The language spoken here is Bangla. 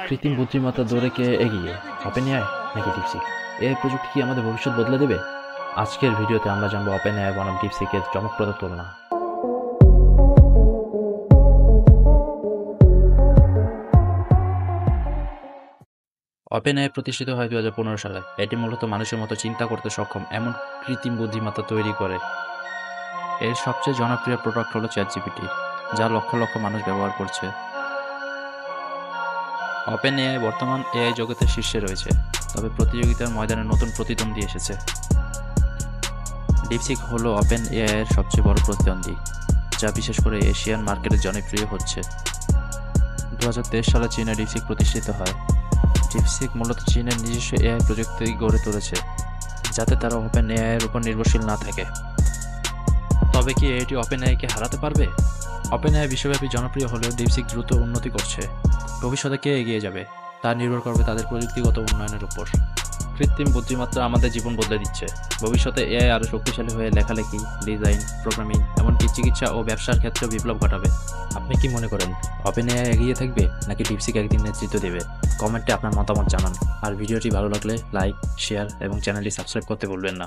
কৃত্রিম বুদ্ধিমত্তা দৌড়ে কে এগিয়ে, ওপেনএআই নাকি ডিপসিক? এই প্রযুক্তি কি আমাদের ভবিষ্যৎ বদলে দেবে? আজকের ভিডিওতে আমরা জানবো ওপেনএআই বনাম ডিপসিকের চমকপ্রদ তুলনা। ওপেনএআই প্রতিষ্ঠিত হয় 2015 সালে। এটি মূলত মানুষের মতো চিন্তা করতে সক্ষম এমন কৃত্রিম বুদ্ধিমত্তা তৈরি করে। এর সবচেয়ে জনপ্রিয় প্রোডাক্ট হলো চ্যাটজিপিটি, যা লক্ষ লক্ষ মানুষ ব্যবহার করছে। ওপেনএআই বর্তমান এআই জগতের শীর্ষে রয়েছে, তবে প্রতিযোগিতার ময়দানে নতুন প্রতিদ্বন্দ্বী এসেছে। ডিপসিক হলো ওপেনএআই এর সবচেয়ে বড় প্রতিদ্বন্দ্বী, যা বিশেষ করে এশিয়ান মার্কেটে জনপ্রিয় হচ্ছে। 2023 সালে চীনে ডিপসিক প্রতিষ্ঠিত হয়। ডিপসিক মূলত চীনের নিজস্ব এআই প্রযুক্তি গড়ে তুলেছে, যাতে তারা ওপেনএআই এর উপর নির্ভরশীল না থাকে। তবে কি এটি ওপেনএআইকে হারাতে পারবে? ওপেনএআই বিশ্বব্যাপী জনপ্রিয় হলেও ডিপসিক দ্রুত উন্নতি করছে। ভবিষ্যতে কে এগিয়ে যাবে তা নির্ভর করবে তাদের প্রযুক্তিগত উন্নয়নের উপর। কৃত্রিম বুদ্ধিমত্তা আমাদের জীবন বদলে দিচ্ছে। ভবিষ্যতে এআই আরও শক্তিশালী হয়ে লেখালেখি, ডিজাইন, প্রোগ্রামিং, এমনকি চিকিৎসা ও ব্যবসার ক্ষেত্রে বিপ্লব ঘটাবে। আপনি কি মনে করেন, ওপেনএআই এগিয়ে থাকবে নাকি ডিপসিক একদিন নেতৃত্ব দেবে? কমেন্টে আপনার মতামত জানান। আর ভিডিওটি ভালো লাগলে লাইক, শেয়ার এবং চ্যানেলটি সাবস্ক্রাইব করতে ভুলবেন না।